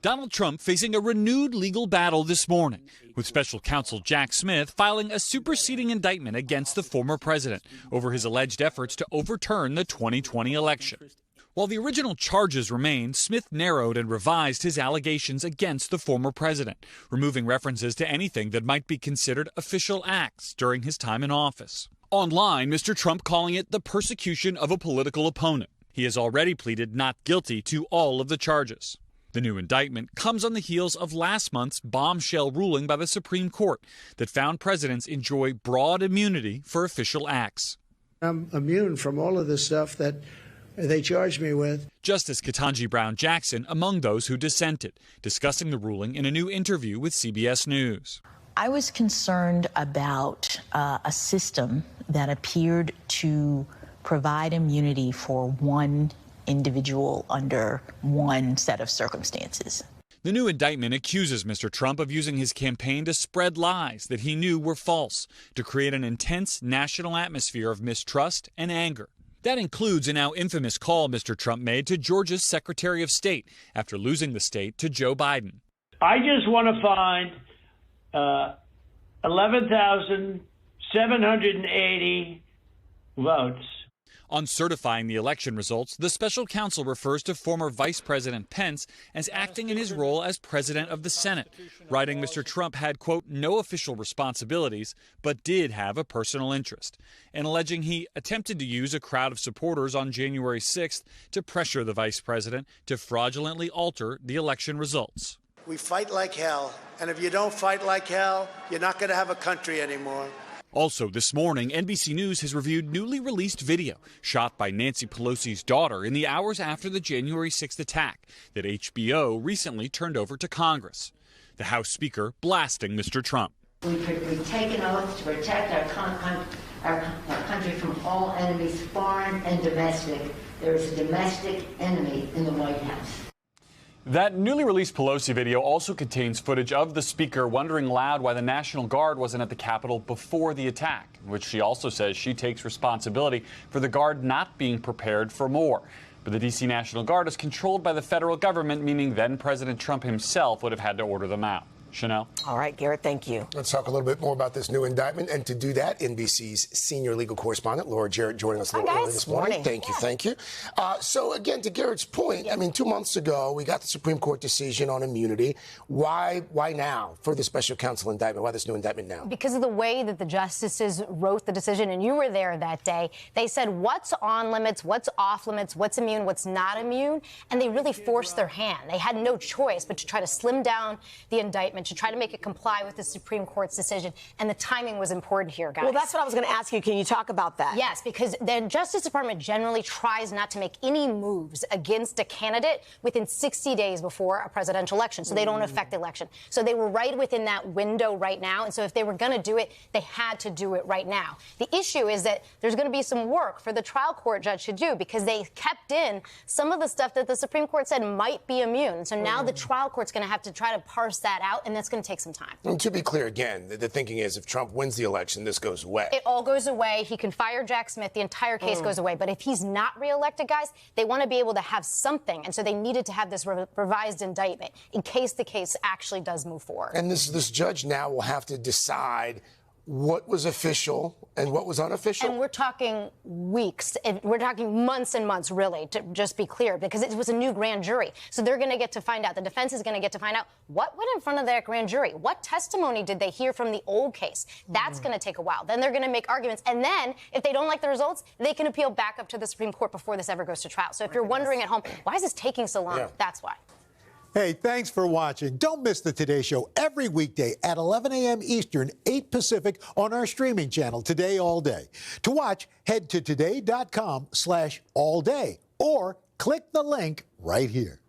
Donald Trump facing a renewed legal battle this morning, with Special Counsel Jack Smith filing a superseding indictment against the former president over his alleged efforts to overturn the 2020 election. While the original charges remain, Smith narrowed and revised his allegations against the former president, removing references to anything that might be considered official acts during his time in office. Online, Mr. Trump calling it the persecution of a political opponent. He has already pleaded not guilty to all of the charges. The new indictment comes on the heels of last month's bombshell ruling by the Supreme Court that found presidents enjoy broad immunity for official acts. I'm immune from all of this stuff that they charged me with. Justice Ketanji Brown Jackson among those who dissented, discussing the ruling in a new interview with CBS News. I was concerned about a system that appeared to provide immunity for one individual under one set of circumstances. The new indictment accuses Mr. Trump of using his campaign to spread lies that he knew were false, to create an intense national atmosphere of mistrust and anger. That includes a now infamous call Mr. Trump made to Georgia's Secretary of State after losing the state to Joe Biden. I just want to find 11,780 votes. On certifying the election results, the special counsel refers to former Vice President Pence as acting in his role as president of the Senate, writing Mr. Trump had, quote, no official responsibilities, but did have a personal interest, and alleging he attempted to use a crowd of supporters on January 6th to pressure the vice president to fraudulently alter the election results. We fight like hell, and if you don't fight like hell, you're not going to have a country anymore. Also this morning, NBC News has reviewed newly released video shot by Nancy Pelosi's daughter in the hours after the January 6th attack that HBO recently turned over to Congress. The House Speaker blasting Mr. Trump. We take an oath to protect our country from all enemies, foreign and domestic. There is a domestic enemy in the White House. That newly released Pelosi video also contains footage of the speaker wondering aloud why the National Guard wasn't at the Capitol before the attack, in which she also says she takes responsibility for the Guard not being prepared for more. But the D.C. National Guard is controlled by the federal government, meaning then President Trump himself would have had to order them out. Chanel? All right, Garrett, thank you. Let's talk a little bit more about this new indictment. And to do that, NBC's senior legal correspondent, Laura Jarrett, joining us a little early this morning. Thank you. So, again, to Garrett's point, I mean, 2 months ago, we got the Supreme Court decision on immunity. Why now for the special counsel indictment? Why this new indictment now? Because of the way that the justices wrote the decision, and you were there that day, they said what's on limits, what's off limits, what's immune, what's not immune, and they really forced their hand. They had no choice but to try to slim down the indictment, to try to make it comply with the Supreme Court's decision, and the timing was important here, guys. Well, that's what I was going to ask you. Can you talk about that? Yes, because the Justice Department generally tries not to make any moves against a candidate within 60 days before a presidential election, so they don't affect the election. So they were right within that window right now, and so if they were going to do it, they had to do it right now. The issue is that there's going to be some work for the trial court judge to do, because they kept in some of the stuff that the Supreme Court said might be immune. So now the trial court's going to have to try to parse that out, and that's going to take some time. And to be clear, again, the thinking is if Trump wins the election, this goes away. It all goes away. He can fire Jack Smith. The entire case goes away. But if he's not reelected, guys, they want to be able to have something. And so they needed to have this revised indictment in case the case actually does move forward. And this judge now will have to decide what was official and what was unofficial. And we're talking weeks. We're talking months and months, really, to just be clear, because it was a new grand jury. So they're going to get to find out. The defense is going to get to find out what went in front of that grand jury. What testimony did they hear from the old case? That's going to take a while. Then they're going to make arguments. And then, if they don't like the results, they can appeal back up to the Supreme Court before this ever goes to trial. So if you're wondering at home, why is this taking so long? That's why. Hey, thanks for watching. Don't miss the Today Show every weekday at 11 a.m. Eastern, 8 Pacific on our streaming channel, Today All Day. To watch, head to today.com/allday or click the link right here.